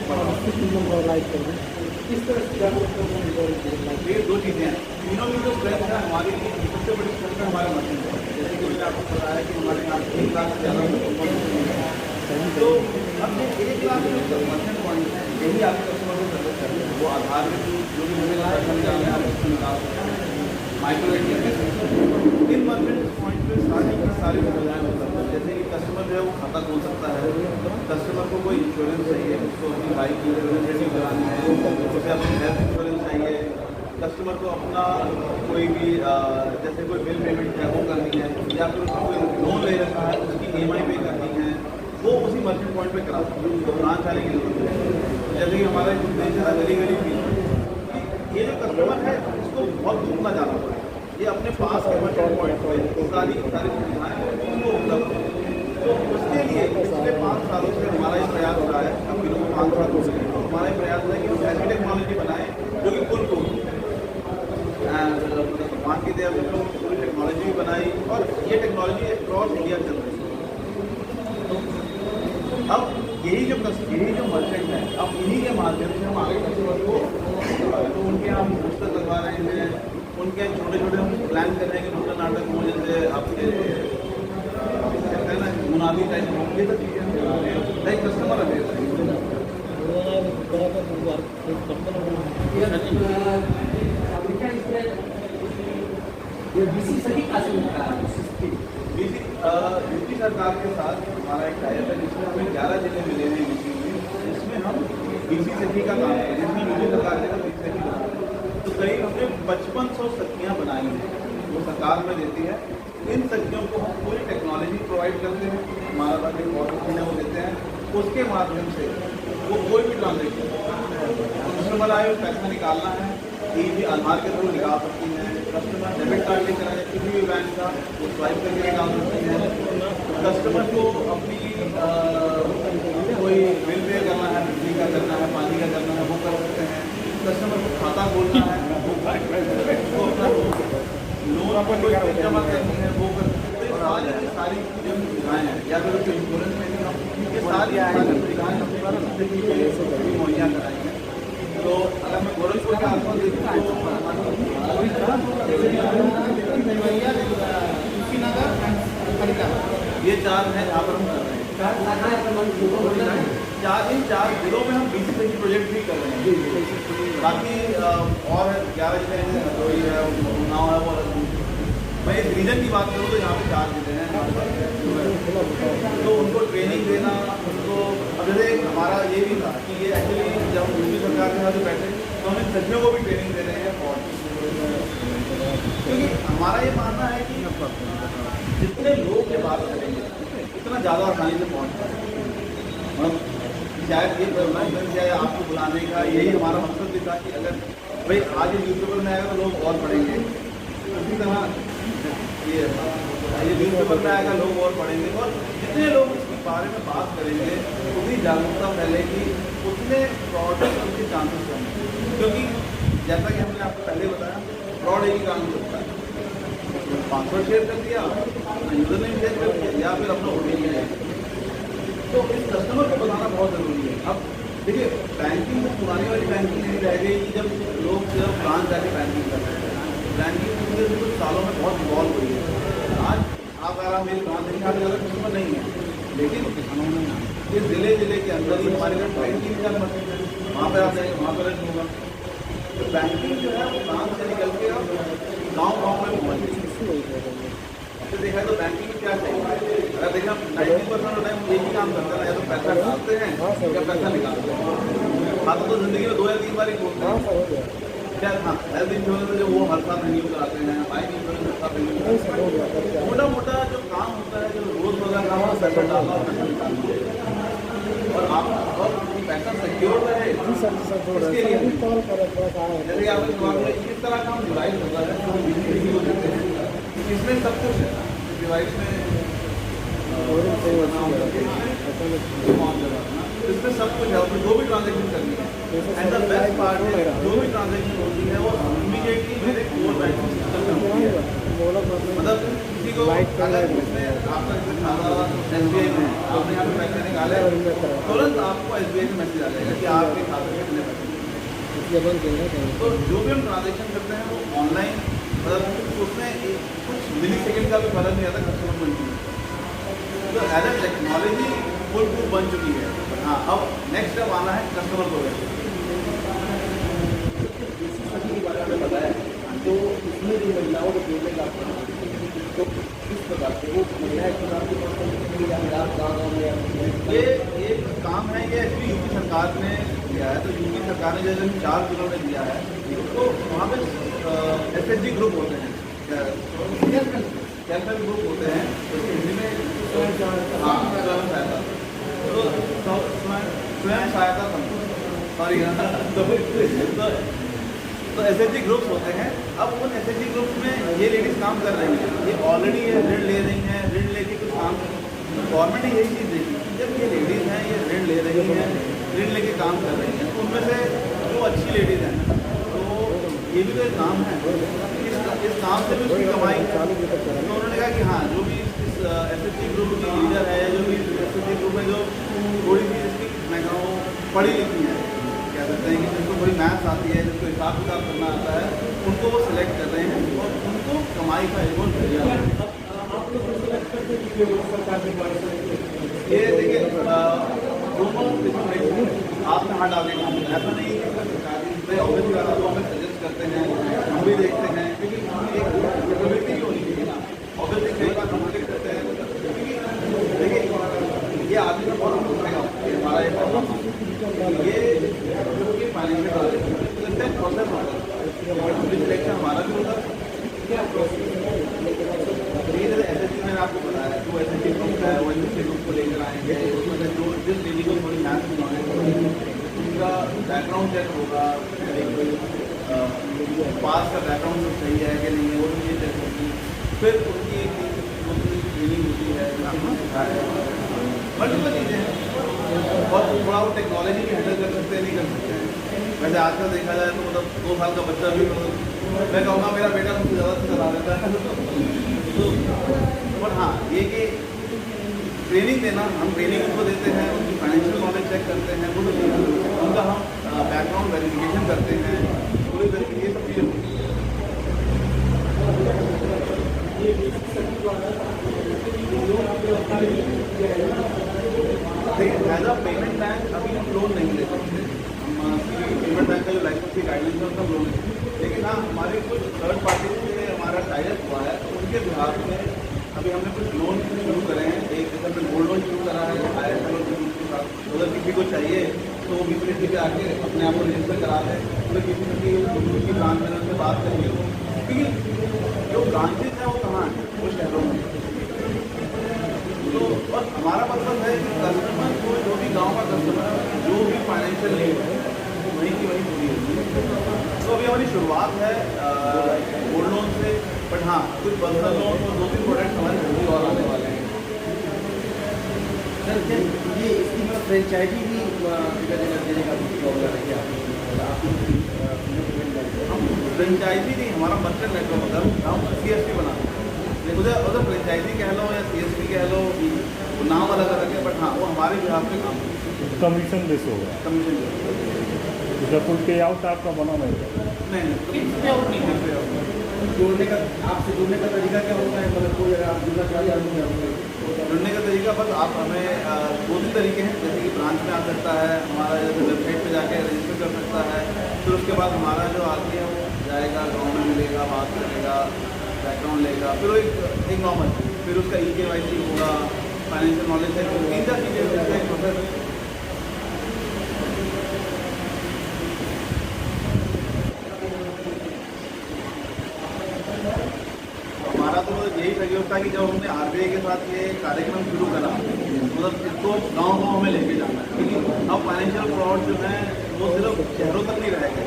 Like कर दें इस तरह से ये दो चीज़ें हैं, तीनों की जो स्ट्रेंथ है हमारी सबसे बड़ी स्ट्रेंथ है हमारे मशीन है। जैसे कि मैंने आपको बताया कि हमारे यहाँ 1 लाख से ज़्यादा तो अब ये 1 लाख जो मर्चेंट पॉइंट है यही आपके कस्टमर को सर्विस करते हैं। वो आधार में जो भी हमें पैसा निकालना है उसको निकाल सकते हैं, माइक्रो एटीएम इन मर्चेंट पॉइंट पे सारी सुविधाएँ उपलब्ध हैं। जैसे कि कस्टमर जो है वो खाता खोल सकता है, कस्टमर को कोई इंश्योरेंस चाहिए, उसको अपनी बाइक की इंश्योरेंस करानी है, उसे अपनी हेल्थ इंश्योरेंस चाहिए, कस्टमर को अपना कोई भी जैसे कोई बिल पेमेंट है वो करनी है, या फिर उसको कोई लोन ले रखा है उसकी EMI पे करनी है, वो उसी मर्चेंट पॉइंट पे करा सकते हैं। तो ब्रांच आने की जरूरत है। जैसे कि हमारा एक उद्देश्य था गली गली भी ये जो कस्टमर है उसको बहुत दूर ना जाना पड़े, ये अपने पास के मर्चेंट पॉइंट पर सारी सुविधाएँ उसको उपलब्ध है। तो उसके लिए पिछले 5 सालों से हमारा ये प्रयास हो रहा है। हम लोगों को 5 साल हो गए, तो हमारा ये प्रयास है कि हम ऐसी टेक्नोलॉजी बनाएं जो कि कुल को भगवान की दया से लोग पूरी टेक्नोलॉजी भी बनाई और ये टेक्नोलॉजी अक्रॉस इंडिया चल रही है। तो अब यही जो मर्चेंट है, अब इन्हीं के माध्यम से हम आगे कस्टमर को तो उनके यहाँ हम पुस्तक लगवा रहे हैं, उनके छोटे छोटे हम प्लान कर रहे हैं कि नुक्कड़ नाटक हो, जैसे आपके कहते हैं ना मुनादी टाइप, ये सब चीज़ें लाइक कस्टमर अवेयर ये बीसी सभी का यूपी सरकार के साथ हमारा एक टाइप है जिसमें हमें 11 जिले मिले हैं यूपी में, जिसमें हम बीसी सखी का काम करें, जिसमें यूपी सरकार ने बीसी सखी बनाई। तो करीब हमने 5500 सखियाँ बनाई हैं, वो सरकार में देती है। इन सखियों को हम पूरी टेक्नोलॉजी प्रोवाइड करते हैं, हमारा पास एक बहुत मशीन है वो देते हैं, उसके माध्यम से वो कोई भी ट्रांजेक्शन कस्टमर आए पैसा निकालना है, भी आधार के थ्रू निकाल सकती हैं, कस्टमर डेबिट कार्ड लेकर आए किसी भी बैंक का वो स्वाइप करके निकाल सकती हैं, कस्टमर को अपनी कोई बिल पे करना है, बिजली का करना है, पानी का करना है वो कर सकते हैं, कस्टमर को खाता खोलना है वो अपना लोन पर कोई जमा करनी है वो कर सकते हैं। और सारी जो सुविधाएँ हैं या फिर उसको इंश्योरेंस में ये सारी सुविधाएँ हमने मुहैया कराई हैं। तो अगर मैं गोरखपुर के आसपास देखूँ तो ये 4 हैं जहाँ पर हम कर रहे हैं। 4 जिलों में हम बीसी सखी प्रोजेक्ट भी कर रहे हैं। बाकी और 11 जिले हैं, हरदोई है, उन्नाव है, वो मैं इस रीजन की बात करूँ तो यहाँ पे 4 जिले हैं। तो उनको ट्रेनिंग देना, उनको अब जैसे हमारा ये भी था कि ये एक्चुअली जब यूपी सरकार के साथ बैठे तो हम इन सखियों को भी ट्रेनिंग दे रहे हैं। और क्योंकि हमारा ये मानना है कि जितने लोग ये बात करेंगे उतना ज़्यादा आसानी से पहुँच पाएंगे। शायद ये प्रोग्राम या आपको बुलाने का यही हमारा मकसद भी था कि अगर भाई आज ये न्यूज़पेपर में आएगा तो लोग और पढ़ेंगे, उसी तरह ये न्यूज़पेपर में आएगा लोग और पढ़ेंगे, और जितने लोग इसके बारे में बात करेंगे उतनी जागरूकता फैलेगी, उतने फ्रॉड के चांसेस कम। क्योंकि जैसा कि हमने आपको पहले बताया फ्रॉड एक ही काम करता है, पासवर्ड शेयर कर दिया, यूजर नेम शेयर कर दिया या फिर अपना OTP है। तो इस कस्टमर को बताना बहुत ज़रूरी है। अब देखिए बैंकिंग में पुरानी वाली बैंकिंग नहीं रह गई कि जब लोग सिर्फ ब्रांच जाके बैंकिंग कर रहे हैं। बैंकिंग पिछले कुछ सालों में बहुत इवॉल्व हुई है। आज आप अगर मेरी ब्रांच नहीं आगे ज़्यादा कस्टमर नहीं है, लेकिन इस जिले के अंदर ही हमारे घर 3 मशीन है, वहाँ पर आप जाएंगे वहाँ पर रख होगा। तो बैंकिंग जो है वो ब्रांच से निकल के गाँव में पहुँच गई। तो देखा है तो बैंकिंग में क्या चाहिए, अगर देखा 90% टाइम यही काम करते हैं, या तो पैसा डालते हैं या पैसा निकालते हैं। खाता तो जिंदगी में 2 या 3 बार ही खोलते हैं। क्या हाँ हेल्थ इंश्योरेंस जो वो हर साल रिन्यू कराते हैं, बाइक इंश्योरेंस हर साल रिन्यू कराते हैं। मोटा मोटा जो काम होता है, जो रोज़मर्रा काम होता है, पैसा डालना और पैसा निकालना, और आप और पैसा सिक्योर रहे इसके लिए जैसे आपके दिमाग में इस तरह का हम डिवाइस होता है इसमें सब कुछ है। डिवाइस में इसमें सब कुछ है, उसमें जो भी ट्रांजेक्शन करनी है। एंड द बेस्ट पार्ट है जो भी ट्रांजेक्शन होती है वो इमीडिएटली मेरे कोर बैंकिंग सिस्टम में होती है। मतलब किसी को अगर उसने आपका खाता SBI में है, आपने यहाँ पे पैसे निकाले, तुरंत आपको SBI में मैसेज आ जाएगा कि आपके खाते में कितने पैसे। तो जो भी हम ट्रांजेक्शन करते हैं वो ऑनलाइन, मतलब उसमें कुछ मिली सेकेंड का भी फर्क नहीं आता कस्टमर को इनकी। तो as a technology full proof बन चुकी है। हाँ, अब नेक्स्ट स्टेप आना है कस्टमर को वैसे। बताया तो इसमें जो महिलाओं को जोड़ने का तो किस प्रकार से वो महिला एक प्रकार के गाँव में ये काम है, ये एक्चुअली यूपी सरकार ने दिया है। तो यूपी सरकार ने जैसे 4 जिलों में दिया है, तो वहाँ पे SHG ग्रुप होते हैं, सेल्फ हेल्प ग्रुप होते हैं, तो हिंदी में हाँ स्वयं सहायता, तो स्वयं सहायता समूह, सॉरी तो SHG ग्रुप्स होते हैं। अब उन SHG ग्रुप्स में ये लेडीज़ काम कर रही हैं, ये ऑलरेडी ये ऋण ले रही हैं, ऋण लेके कुछ काम, गवर्नमेंट ने यही चीज़ देखी, जब ये लेडीज़ हैं ये ऋण ले रही हैं, ऋण लेके काम कर रही हैं, तो उनमें से जो अच्छी लेडीज़ हैं तो ये भी तो एक काम है, इस काम से भी उसकी कमाई। तो उन्होंने कहा कि हाँ, जो भी इस SHG ग्रुप की लीडर है, जो भी SHG ग्रुप में जो थोड़ी सी इसकी मैं कहूँ पढ़ी लिखी है, कह सकते हैं कि जिनको थोड़ी मैथ्स आती है, जिनको हिसाब किताब करना आता है, उनको वो सिलेक्ट कर रहे हैं और उनको कमाई का एक और जरिया है। ये देखिए दोनों आपने हाथ डालने का ऐसा नहीं है कि सरकारी ऑफिस वाला तो हमें सजेस्ट करते हैं, हम भी देखते हैं, क्योंकि एक प्रवृत्ति भी होनी चाहिए ना। ऑफिस कई बार हम करते हैं, क्योंकि देखिए ये आदमी का बहुत पड़ेगा, हमारा एक ये फाइनेंशियल प्रोसेस होगा, सिलेक्शन हमारा भी होगा। SHG मैंने आपको बताया, जो SHG ग्रुप है वो SHG ग्रुप को लेकर आएंगे, उसमें से जो जिस लेडी को थोड़ी मैथ्स की नॉलेज होगी उनका बैकग्राउंड चेक होगा, पास का बैकग्राउंड सही है कि नहीं है वो भी ये चेक होगी। फिर उनकी ट्रेनिंग होती है, मल्टीपल चीज़ें हैं, और थोड़ा वो टेक्नोलॉजी भी हैंडल कर सकते हैं, नहीं कर सकते हैं। वैसे आजकल देखा जाए तो मतलब 2 साल का बच्चा भी, मैं कहूँगा मेरा बेटा मुझसे ज़्यादा से चला देता है। तो पर हाँ, ये कि ट्रेनिंग देना, हम ट्रेनिंग उनको देते हैं, उनकी फाइनेंशियल नॉलेज चेक करते हैं, उनका हम बैकग्राउंड वेरिफिकेशन करते हैं, पूरी तरीके ये सब चीज़ें होती हैं। देखिए एज अ पेमेंट बैंक अभी हम लोन नहीं ले सकते, हम पेमेंट बैंक का जो लाइसेंस की गाइडलाइंस है उसका लोन नहीं, लेकिन हाँ हमारे कुछ थर्ड पार्टी से हमारा टाइप हुआ है, तो उनके बिहार में अभी हमने कुछ लोन शुरू करे हैं। एक जैसे हमने गोल्ड लोन शुरू करा है IIFL के साथ, अगर किसी को चाहिए तो वो बीपीएससी पे आके अपने आप को रजिस्टर करा दें, तो किसी की ब्रांच में उनसे बात करेंगे, क्योंकि जो ब्रांचेज हैं वो कहाँ हैं, वो शहरों में। तो और हमारा मतलब है कि कस्टमर को, जो भी गांव का कस्टमर है, जो भी फाइनेंशियल नीड है वहीं की वहीं पूरी होती है। तो अभी हमारी शुरुआत है गोल्ड लोन से, बट हाँ कुछ पर्सनल लोन और 2-3 प्रोडक्ट हमारे जल्दी और आने वाले हैं। सर ये इसकी फ्रेंचाइजी भी देने का प्रॉब्लम है क्या? हम फ्रेंचाइजी नहीं, हमारा मर्चेंट नेटवर्क होता है, हम CSP बनाते हैं। उधर फ्रेंचाइजी कह लो या CSP कह लो, वो नाम अलग अलग है, बट हाँ वो हमारे बिहार में काम कमीशन बेस होगा, कमीशन कोई पे आउट आपका बना नहीं जोड़ने का, आपसे जुड़ने का तरीका क्या होता है? मतलब कोई अगर आप जुड़ना चाहिए जुड़ने का तरीका बस आप हमें 2-3 तरीके हैं, जैसे कि ब्रांच में आ सकता है, हमारा जैसे वेबसाइट पे जाके रजिस्टर कर सकता है, फिर उसके बाद हमारा जो आदमी है वो जाएगा, गाँव में मिलेगा, बात करेगा, बैकग्राउंड लेगा, फिर वो एक नॉर्मल, फिर उसका EKYC होगा, फाइनेंशियल नॉलेज है, 3-4 चीज़ें प्रोसेस। हमारा तो यही सहयोग था कि जब हमने RBI के साथ ये कार्यक्रम शुरू करा, मतलब इसको गाँव में लेके जाना है, क्योंकि अब फाइनेंशियल फ्रॉड जो है वो सिर्फ शहरों तक नहीं रह गए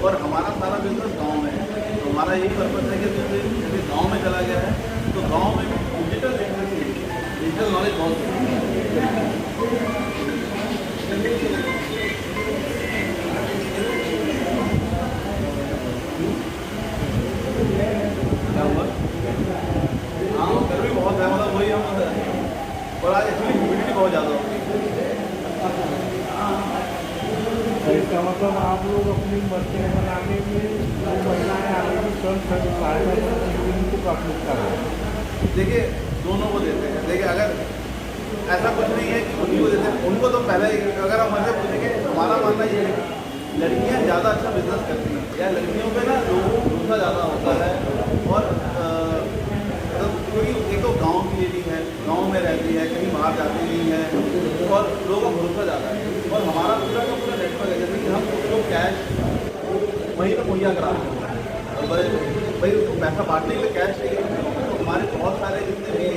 और हमारा सारा बिजनेस गाँव में है। तो हमारा यही पर्पज़ है कि जैसे गाँव में चला गया है तो गाँव में डिजिटल लिटरेसी, डिजिटल नॉलेज बहुत क्या हुआ? हाँ इसका मतलब आप लोग अपनी मशीन बनाने में जो महिलाएं आगे स्वयं सहायता उनको प्राथमिकता है। देखिए दोनों को देते हैं। देखिए अगर ऐसा कुछ नहीं है कि उन्हीं को देते हैं, उनको तो पहले ही अगर हम हमसे पूछेंगे, हमारा मानना ये है लड़कियां ज़्यादा अच्छा बिजनेस करती हैं या लड़कियों पे ना लोगों को भरोसा ज़्यादा होता है। और क्योंकि एक तो गांव की लेडी है, गांव में रहती है, कहीं बाहर जाती नहीं है और लोगों को भरोसा ज़्यादा है। और हमारा पूरा का पूरा नेटवर्क है, जैसे कि हम उसको कैश वहीं पर मुहैया कराते हैं और भाई उसको पैसा बांटने के लिए कैश चाहिए तो हमारे बहुत सारे जितने भी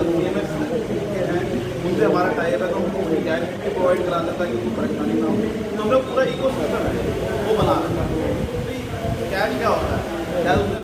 CMS के हैं उनसे हमारा टाइप है, तो हमको कैश भी प्रोवाइड करा देता है कि उनको परेशानी ना हो। तो हम लोग पूरा इको सिस्टम है वो बना रहे हैं। कैश क्या होता है,